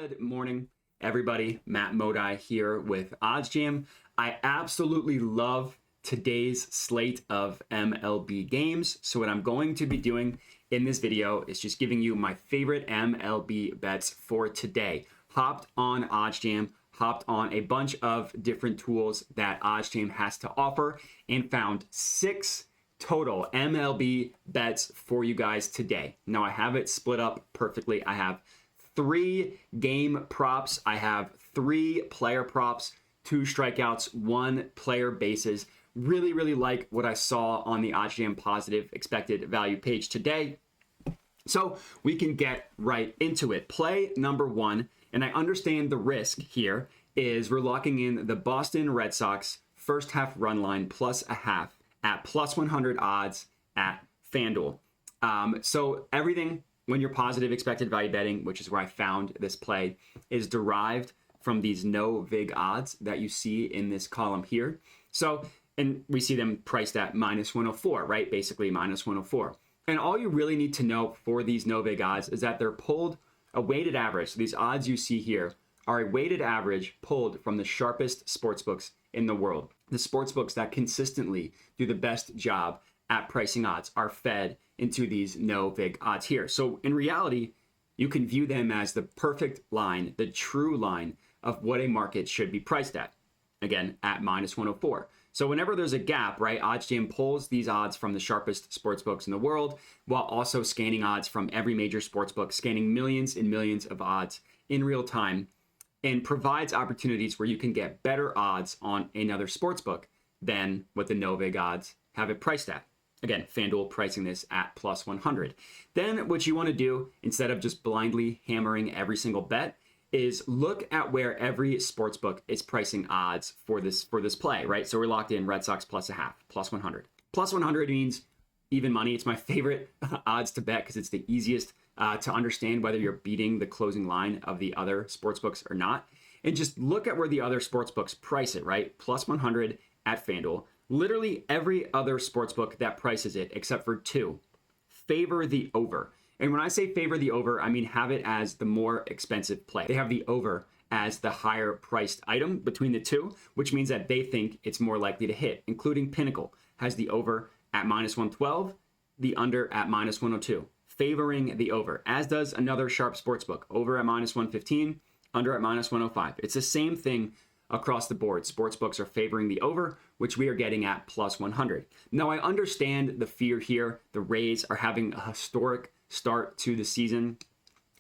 Good morning, everybody. Matt Modi here with OddsJam. I absolutely love today's slate of MLB games. So what I'm going to be doing in this video is just giving you my favorite MLB bets for today. Hopped on OddsJam, hopped on a bunch of different tools that OddsJam has to offer, and found 6 total MLB bets for you guys today. Now I have it split up perfectly. I have 3 game props. I have 3 player props, 2 strikeouts, 1 player bases. Really like what I saw on the OddsJam positive expected value page today. So we can get right into it. Play number 1, and I understand the risk here is we're locking in the Boston Red Sox first half run line plus a half at plus 100 odds at FanDuel. So everything when you're positive expected value betting, which is where I found this play, is derived from these no vig odds that you see in this column here. So, and we see them priced at minus 104, right? Basically minus 104. And all you really need to know for these no vig odds is that they're pulled a weighted average. So these odds you see here are a weighted average pulled from the sharpest sportsbooks in the world. The sportsbooks that consistently do the best job at pricing odds are fed into these no vig odds here. So in reality, you can view them as the perfect line, the true line of what a market should be priced at. Again, at minus 104. So whenever there's a gap, right, OddsJam pulls these odds from the sharpest sportsbooks in the world while also scanning odds from every major sportsbook, scanning millions and millions of odds in real time, and provides opportunities where you can get better odds on another sportsbook than what the no vig odds have it priced at. Again, FanDuel pricing this at plus 100. Then what you want to do, instead of just blindly hammering every single bet, is look at where every sportsbook is pricing odds for this play, right? So we're locked in Red Sox plus a half, plus 100. Plus 100 means even money. It's my favorite odds to bet because it's the easiest to understand whether you're beating the closing line of the other sportsbooks or not. And just look at where the other sportsbooks price it, right? Plus 100 at FanDuel. Literally every other sportsbook that prices it, except for 2, favor the over. And when I say favor the over, I mean have it as the more expensive play. They have the over as the higher priced item between the 2, which means that they think it's more likely to hit, including Pinnacle has the over at minus 112, the under at minus 102, favoring the over, as does another sharp sportsbook, over at minus 115, under at minus 105. It's the same thing across the board. Sportsbooks are favoring the over, which we are getting at plus 100. Now, I understand the fear here. The Rays are having a historic start to the season.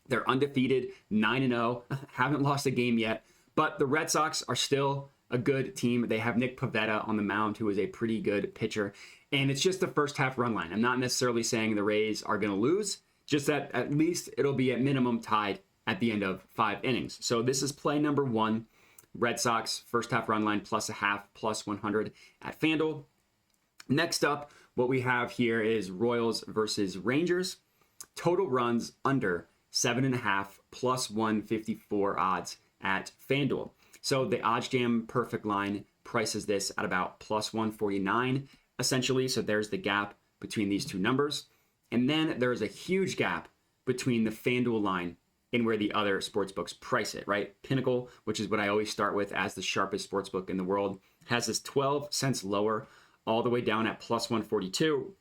They're undefeated, 9-0, haven't lost a game yet, but the Red Sox are still a good team. They have Nick Pivetta on the mound, who is a pretty good pitcher, and it's just the first half run line. I'm not necessarily saying the Rays are going to lose, just that at least it'll be at minimum tied at the end of 5 innings. So this is play number 1. Red Sox first half run line plus a half, plus 100 at FanDuel. Next up, what we have here is Royals versus Rangers. Total runs under 7.5, plus 154 odds at FanDuel. So the OddsJam perfect line prices this at about plus 149, essentially. So there's the gap between these 2 numbers. And then there's a huge gap between the FanDuel line and where the other sportsbooks price it, right? Pinnacle, which is what I always start with as the sharpest sportsbook in the world, has this 12 cents lower all the way down at plus 142.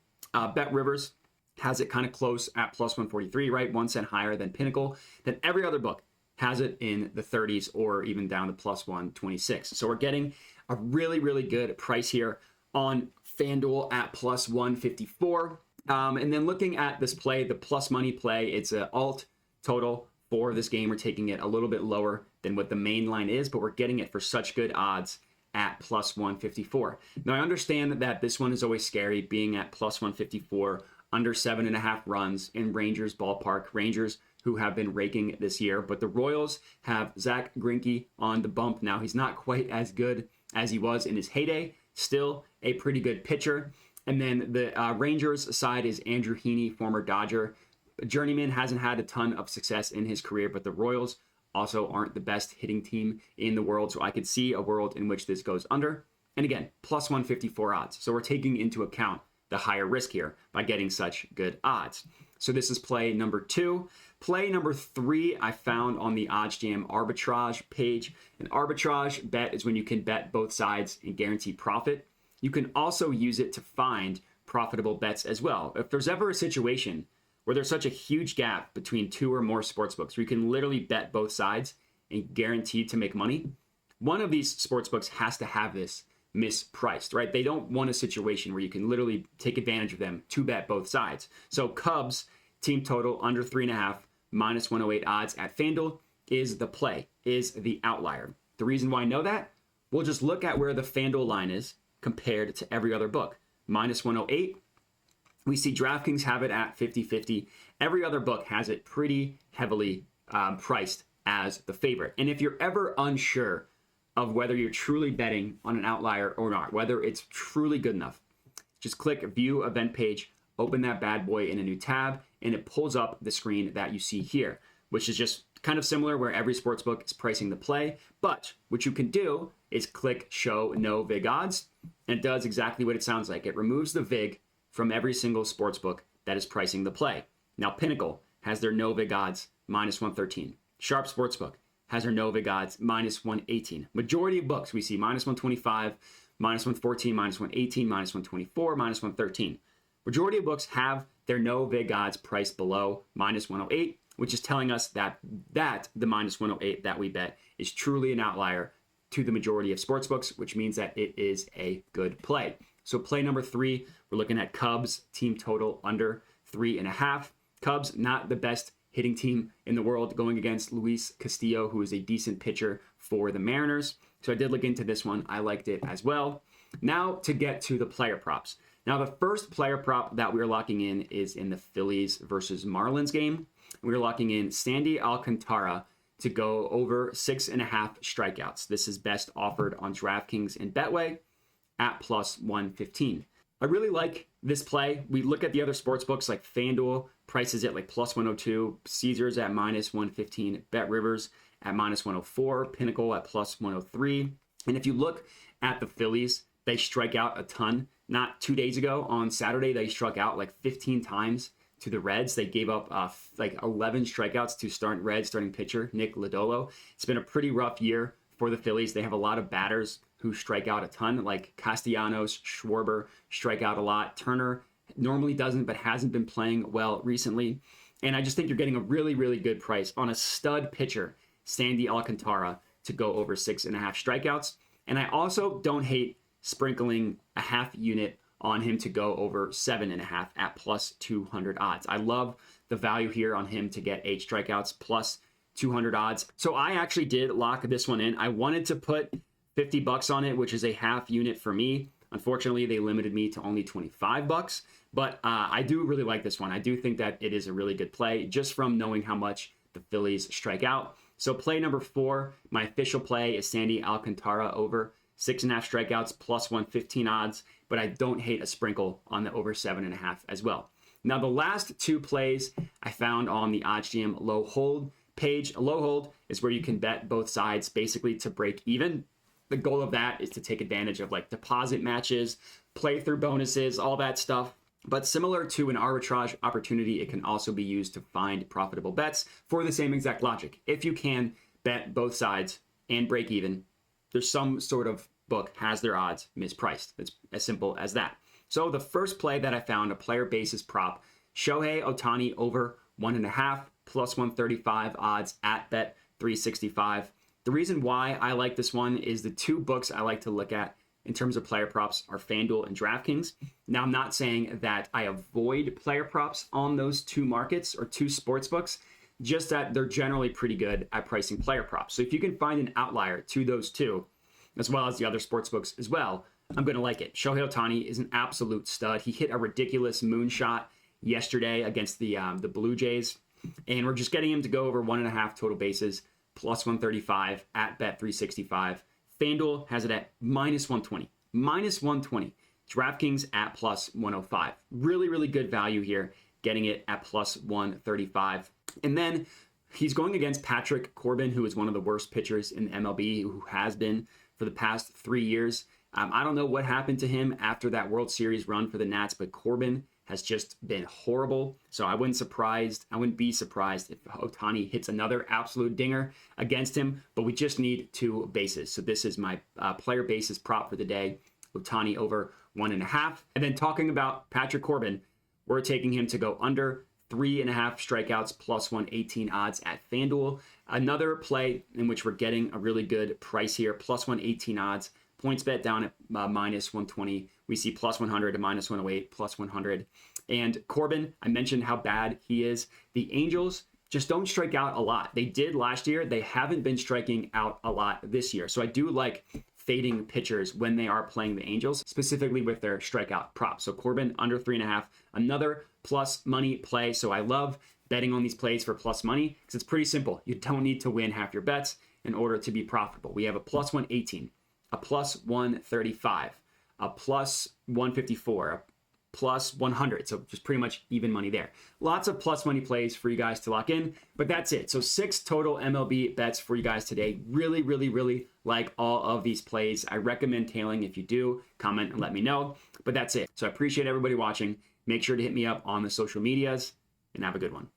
Bet Rivers has it kind of close at plus 143, right? 1 cent higher than Pinnacle. Then every other book has it in the 30s or even down to plus 126. So we're getting a really good price here on FanDuel at plus 154. And then looking at this play, the plus money play, it's an alt total for this game. We're taking it a little bit lower than what the main line is, but we're getting it for such good odds at plus 154. Now, I understand that this one is always scary, being at plus 154, under 7.5 runs in Rangers ballpark. Rangers who have been raking this year, but the Royals have Zach Greinke on the bump now. He's not quite as good as he was in his heyday, still a pretty good pitcher. And then the Rangers side is Andrew Heaney, former Dodger. Journeyman, hasn't had a ton of success in his career, but the Royals also aren't the best hitting team in the world. So I could see a world in which this goes under. And again, plus 154 odds. So we're taking into account the higher risk here by getting such good odds. So this is play number 2. Play number 3 I found on the OddsJam arbitrage page. An arbitrage bet is when you can bet both sides and guarantee profit. You can also use it to find profitable bets as well. If there's ever a situation where there's such a huge gap between 2 or more sportsbooks where you can literally bet both sides and guarantee to make money, one of these sportsbooks has to have this mispriced, right? They don't want a situation where you can literally take advantage of them to bet both sides. So Cubs team total under 3.5 minus 108 odds at FanDuel is the play, is the outlier. The reason why I know that, we'll just look at where the FanDuel line is compared to every other book. Minus 108. We see DraftKings have it at 50-50. Every other book has it pretty heavily priced as the favorite. And if you're ever unsure of whether you're truly betting on an outlier or not, whether it's truly good enough, just click View Event Page, open that bad boy in a new tab, and it pulls up the screen that you see here, which is just kind of similar where every sportsbook is pricing the play. But what you can do is click Show No Vig Odds, and it does exactly what it sounds like. It removes the VIG from every single sportsbook that is pricing the play. Now, Pinnacle has their no vig odds minus 113. Sharp Sportsbook has their no vig odds minus 118. Majority of books we see minus 125, minus 114, minus 118, minus 124, minus 113. Majority of books have their no vig odds priced below minus 108, which is telling us that the minus 108 that we bet is truly an outlier to the majority of sportsbooks, which means that it is a good play. So play number 3, we're looking at Cubs team total under 3.5. Cubs, not the best hitting team in the world, going against Luis Castillo, who is a decent pitcher for the Mariners. So I did look into this one. I liked it as well. Now to get to the player props. Now the first player prop that we're locking in is in the Phillies versus Marlins game. We're locking in Sandy Alcantara to go over 6.5 strikeouts. This is best offered on DraftKings and Betway at plus 115. I really like this play. We look at the other sports books like FanDuel prices it like plus 102, Caesars at minus 115, Bet Rivers at minus 104, Pinnacle at plus 103. And if you look at the Phillies, they strike out a ton. Not 2 days ago on Saturday, they struck out like 15 times to the Reds. They gave up like 11 strikeouts to starting pitcher Nick Lodolo. It's been a pretty rough year for the Phillies. They have a lot of batters who strike out a ton, like Castellanos, Schwarber strike out a lot. Turner normally doesn't, but hasn't been playing well recently. And I just think you're getting a really, really good price on a stud pitcher, Sandy Alcantara, to go over 6.5 strikeouts. And I also don't hate sprinkling a half unit on him to go over 7.5 at plus 200 odds. I love the value here on him to get 8 strikeouts plus 200 odds. So I actually did lock this one in. I wanted to put $50 on it, which is a half unit for me. Unfortunately, they limited me to only $25, but I do really like this one. I do think that it is a really good play just from knowing how much the Phillies strike out. So play number 4, my official play is Sandy Alcantara over 6.5 strikeouts plus 115 odds, but I don't hate a sprinkle on the over 7.5 as well. Now, the last 2 plays I found on the OddsJam low hold page. A low hold is where you can bet both sides basically to break even. The goal of that is to take advantage of like deposit matches, playthrough bonuses, all that stuff. But similar to an arbitrage opportunity, it can also be used to find profitable bets for the same exact logic. If you can bet both sides and break even, there's some sort of book has their odds mispriced. It's as simple as that. So the first play that I found, a player basis prop, Shohei Ohtani over 1.5 plus 135 odds at bet 365. The reason why I like this one is the 2 books I like to look at in terms of player props are FanDuel and DraftKings. Now, I'm not saying that I avoid player props on those 2 markets or 2 sports books, just that they're generally pretty good at pricing player props. So if you can find an outlier to those 2, as well as the other sports books as well, I'm going to like it. Shohei Ohtani is an absolute stud. He hit a ridiculous moonshot yesterday against the Blue Jays, and we're just getting him to go over 1.5 total bases, plus 135 at bet 365. FanDuel has it at minus 120. Minus 120. DraftKings at plus 105. Really, really good value here, getting it at plus 135. And then he's going against Patrick Corbin, who is one of the worst pitchers in MLB, who has been for the past 3 years. I don't know what happened to him after that World Series run for the Nats, but Corbin has just been horrible. So I wouldn't be surprised if Ohtani hits another absolute dinger against him, but we just need 2 bases. So this is my player bases prop for the day. Ohtani over 1.5. And then talking about Patrick Corbin, we're taking him to go under 3.5 strikeouts plus 118 odds at FanDuel. Another play in which we're getting a really good price here, plus 118 odds. Points bet down at minus 120. We see plus 100 to minus 108, plus 100. And Corbin, I mentioned how bad he is. The Angels just don't strike out a lot. They did last year. They haven't been striking out a lot this year. So I do like fading pitchers when they are playing the Angels, specifically with their strikeout prop. So Corbin under 3.5, another plus money play. So I love betting on these plays for plus money because it's pretty simple. You don't need to win half your bets in order to be profitable. We have a plus 118, a plus 135, a plus 154, a plus 100. So just pretty much even money there. Lots of plus money plays for you guys to lock in, but that's it. So 6 total MLB bets for you guys today. Really, really, really like all of these plays. I recommend tailing. If you do, comment and let me know, but that's it. So I appreciate everybody watching. Make sure to hit me up on the social medias and have a good one.